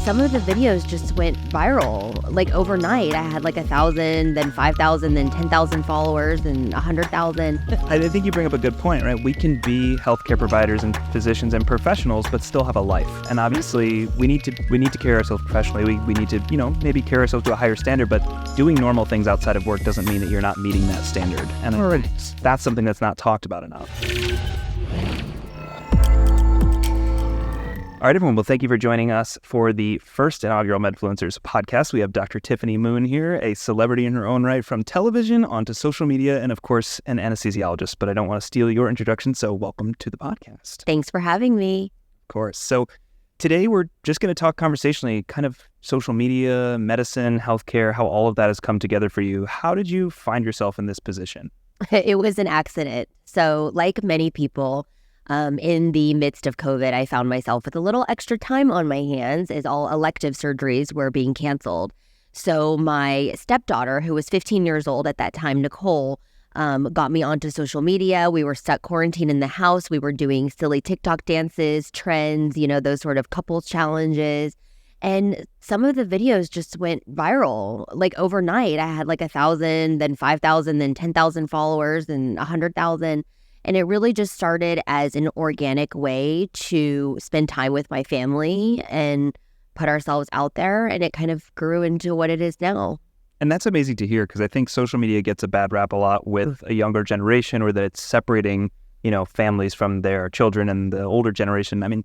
some of the videos just went viral. Like overnight, I had like 1,000, then 5,000, then 10,000 followers, and 100,000. I think you bring up a good point, right? We can be healthcare providers and physicians and professionals, but still have a life. And obviously, we need to carry ourselves professionally. We need to, maybe carry ourselves to a higher standard. But doing normal things outside of work doesn't mean that you're not meeting that standard. And that's something that's not talked about enough. All right, everyone. Well, thank you for joining us for the first inaugural MedFluencers podcast. We have Dr. Tiffany Moon here, a celebrity in her own right, from television onto social media, and of course, an anesthesiologist. But I don't want to steal your introduction, so welcome to the podcast. Thanks for having me. Of course. So today we're just going to talk conversationally, kind of social media, medicine, healthcare, how all of that has come together for you. How did you find yourself in this position? It was an accident. So like many people, in the midst of COVID, I found myself with a little extra time on my hands as all elective surgeries were being canceled. So my stepdaughter, who was 15 years old at that time, Nicole, got me onto social media. We were stuck quarantined in the house. We were doing silly TikTok dances, trends, those sort of couples challenges. And some of the videos just went viral. Like overnight, I had like 1,000, then 5,000, then 10,000 followers, and 100,000. And it really just started as an organic way to spend time with my family and put ourselves out there. And it kind of grew into what it is now. And that's amazing to hear, because I think social media gets a bad rap a lot with a younger generation, or that it's separating, families from their children and the older generation. I mean,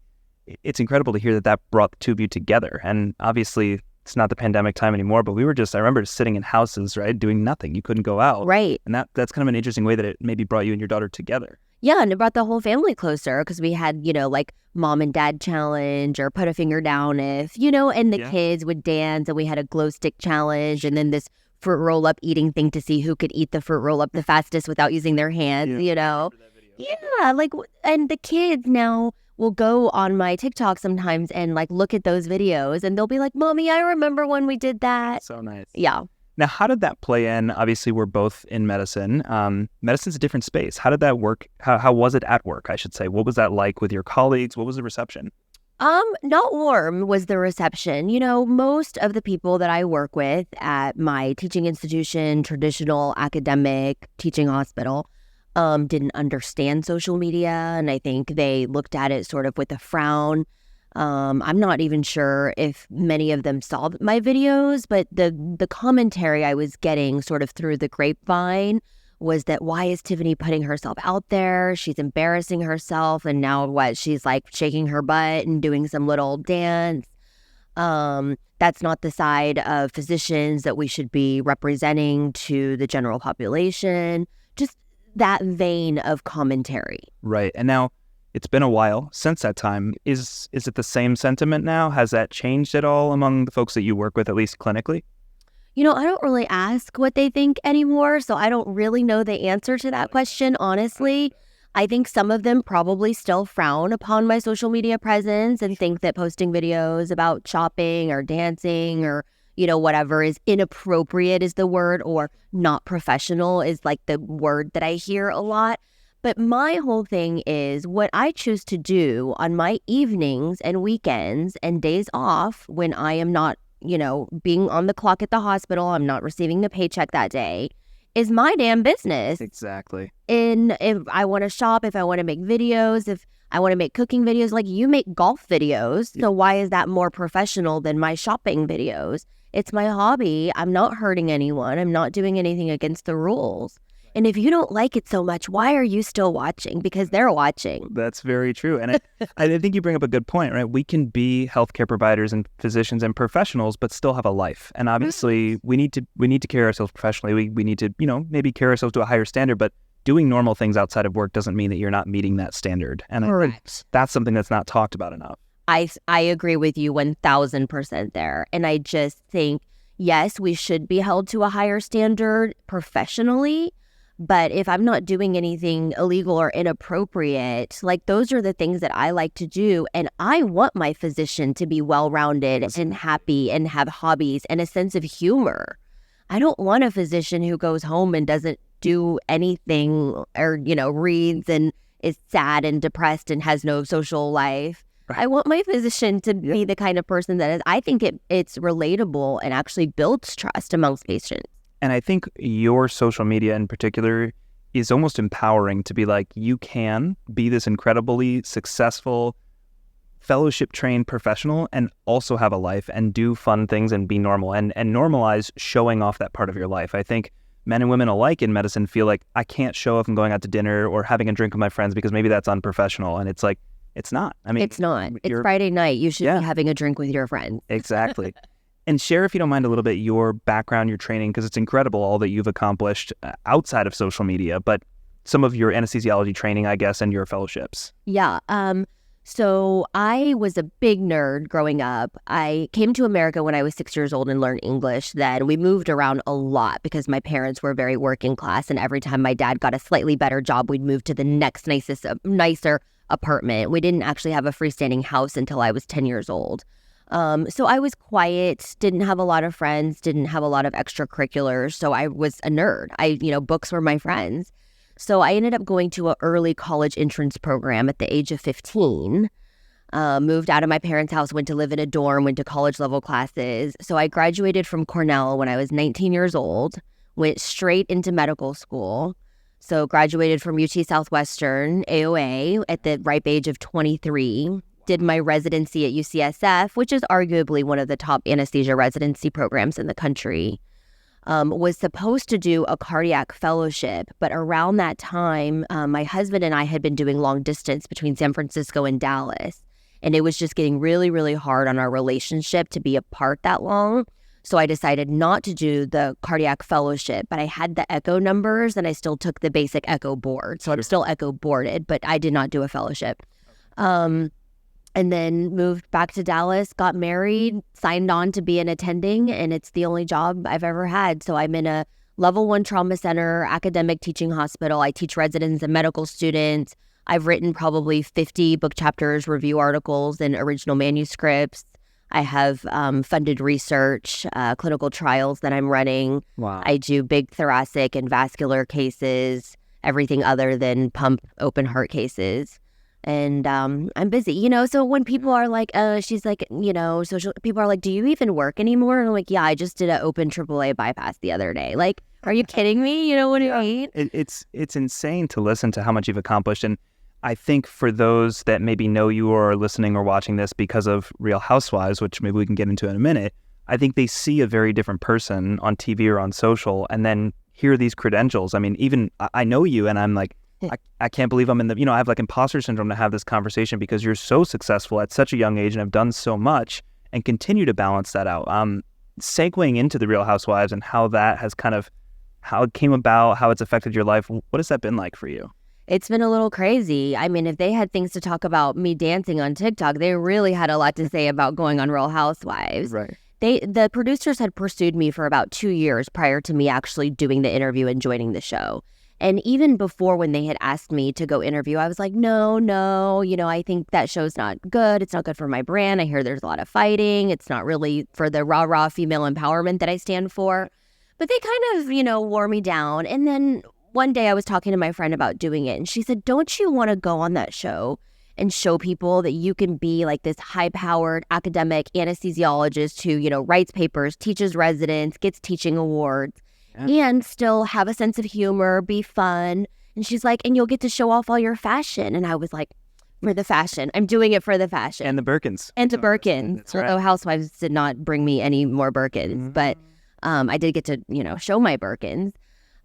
it's incredible to hear that brought the two of you together. And obviously, it's not the pandemic time anymore, but I remember sitting in houses, right, doing nothing. You couldn't go out. Right. And that's kind of an interesting way that it maybe brought you and your daughter together. Yeah, and it brought the whole family closer, because we had, like mom and dad challenge, or put a finger down if, and the kids would dance, and we had a glow stick challenge, and then this fruit roll up eating thing to see who could eat the fruit roll up the fastest without using their hands, Yeah, and the kids now will go on my TikTok sometimes and like look at those videos, and they'll be like, "Mommy, I remember when we did that." So nice. Yeah. Now, how did that play in? Obviously, we're both in medicine. Medicine's a different space. How did that work? How was it at work, I should say? What was that like with your colleagues? What was the reception? Not warm was the reception. Most of the people that I work with at my teaching institution, traditional academic teaching hospital, didn't understand social media. And I think they looked at it sort of with a frown. I'm not even sure if many of them saw my videos, but the commentary I was getting sort of through the grapevine was that, why is Tiffany putting herself out there? She's embarrassing herself. And now she's like shaking her butt and doing some little dance. That's not the side of physicians that we should be representing to the general population. Just that vein of commentary. Right. And now, it's been a while since that time. Is it the same sentiment now? Has that changed at all among the folks that you work with, at least clinically? I don't really ask what they think anymore, so I don't really know the answer to that question, honestly. I think some of them probably still frown upon my social media presence and think that posting videos about shopping or dancing or, whatever is inappropriate is the word, or not professional is like the word that I hear a lot. But my whole thing is what I choose to do on my evenings and weekends and days off when I am not, being on the clock at the hospital, I'm not receiving the paycheck that day, is my damn business. Exactly. And if I want to shop, if I want to make videos, if I want to make cooking videos, like you make golf videos. So why is that more professional than my shopping videos? It's my hobby. I'm not hurting anyone. I'm not doing anything against the rules. And if you don't like it so much, why are you still watching? Because they're watching. That's very true. And I think you bring up a good point, right? We can be healthcare providers and physicians and professionals, but still have a life. And obviously, we need to carry ourselves professionally. We need to, maybe carry ourselves to a higher standard. But doing normal things outside of work doesn't mean that you're not meeting that standard. And Correct. That's something that's not talked about enough. I agree with you 1,000% there. And I just think, yes, we should be held to a higher standard professionally. But if I'm not doing anything illegal or inappropriate, like those are the things that I like to do. And I want my physician to be well-rounded and happy and have hobbies and a sense of humor. I don't want a physician who goes home and doesn't do anything or, reads and is sad and depressed and has no social life. I want my physician to be the kind of person that is, I think it's relatable and actually builds trust amongst patients. And I think your social media in particular is almost empowering to be like, you can be this incredibly successful, fellowship-trained professional and also have a life and do fun things and be normal and normalize showing off that part of your life. I think men and women alike in medicine feel like, I can't show off and going out to dinner or having a drink with my friends because maybe that's unprofessional. And it's like, it's not. I mean, it's not. It's Friday night. You should be having a drink with your friends. Exactly. And share, if you don't mind, a little bit your background, your training, because it's incredible all that you've accomplished outside of social media, but some of your anesthesiology training, I guess, and your fellowships. Yeah. So I was a big nerd growing up. I came to America when I was 6 years old and learned English. Then we moved around a lot because my parents were very working class. And every time my dad got a slightly better job, we'd move to the next nicer apartment. We didn't actually have a freestanding house until I was 10 years old. So I was quiet, didn't have a lot of friends, didn't have a lot of extracurriculars. So I was a nerd. Books were my friends. So I ended up going to an early college entrance program at the age of 15, moved out of my parents' house, went to live in a dorm, went to college level classes. So I graduated from Cornell when I was 19 years old, went straight into medical school. So graduated from UT Southwestern, AOA, at the ripe age of 23, did my residency at UCSF, which is arguably one of the top anesthesia residency programs in the country. Was supposed to do a cardiac fellowship, but around that time, my husband and I had been doing long distance between San Francisco and Dallas, and it was just getting really, really hard on our relationship to be apart that long. So I decided not to do the cardiac fellowship, but I had the echo numbers and I still took the basic echo board. So I'm still echo boarded, but I did not do a fellowship. And then moved back to Dallas, got married, signed on to be an attending, and it's the only job I've ever had. So I'm in a level 1 trauma center, academic teaching hospital. I teach residents and medical students. I've written probably 50 book chapters, review articles, and original manuscripts. I have funded research, clinical trials that I'm running. Wow. I do big thoracic and vascular cases, everything other than pump open heart cases. And I'm busy, so when people are like, she's like, social, people are like, do you even work anymore? And I'm like, yeah, I just did an open AAA bypass the other day. Like, are you kidding me? What do I mean? It's insane to listen to how much you've accomplished. And I think for those that maybe know you or are listening or watching this because of Real Housewives, which maybe we can get into in a minute, I think they see a very different person on TV or on social and then hear these credentials. I mean, even I know you and I'm like, I can't believe I'm in the, I have like imposter syndrome to have this conversation because you're so successful at such a young age and have done so much and continue to balance that out. Segueing into the Real Housewives and how that has how it came about, how it's affected your life. What has that been like for you? It's been a little crazy. I mean, if they had things to talk about me dancing on TikTok, they really had a lot to say about going on Real Housewives. Right. The producers had pursued me for about 2 years prior to me actually doing the interview and joining the show. And even before when they had asked me to go interview, I was like, no, I think that show's not good. It's not good for my brand. I hear there's a lot of fighting. It's not really for the rah-rah female empowerment that I stand for. But they kind of, wore me down. And then one day I was talking to my friend about doing it. And she said, don't you want to go on that show and show people that you can be like this high-powered academic anesthesiologist who, writes papers, teaches residents, gets teaching awards, and still have a sense of humor, be fun. And she's like, and you'll get to show off all your fashion. And I was like, for the fashion. I'm doing it for the fashion. And the Birkins. And the Birkins. That's right. Although Housewives did not bring me any more Birkins. But I did get to, show my Birkins.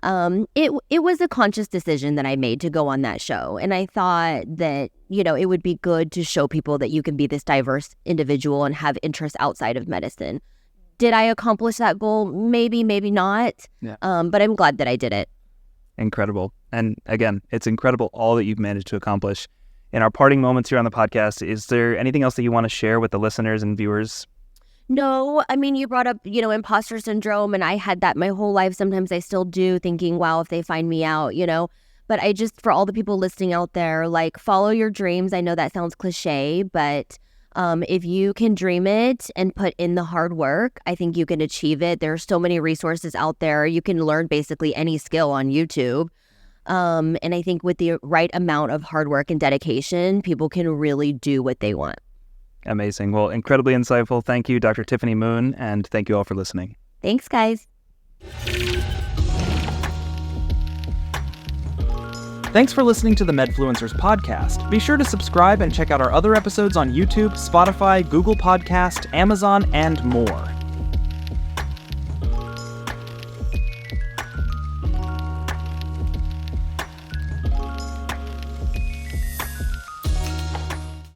It was a conscious decision that I made to go on that show. And I thought that, it would be good to show people that you can be this diverse individual and have interests outside of medicine. Did I accomplish that goal? Maybe, maybe not. Yeah. But I'm glad that I did it. Incredible. And again, it's incredible all that you've managed to accomplish. In our parting moments here on the podcast, is there anything else that you want to share with the listeners and viewers? No, I mean, you brought up, imposter syndrome, and I had that my whole life. Sometimes I still do, thinking, wow, if they find me out, But I just, for all the people listening out there, like, follow your dreams. I know that sounds cliche, but if you can dream it and put in the hard work, I think you can achieve it. There are so many resources out there. You can learn basically any skill on YouTube. And I think with the right amount of hard work and dedication, people can really do what they want. Amazing. Well, incredibly insightful. Thank you, Dr. Tiffany Moon, and thank you all for listening. Thanks, guys. Thanks for listening to the MedFluencers Podcast. Be sure to subscribe and check out our other episodes on YouTube, Spotify, Google Podcast, Amazon, and more.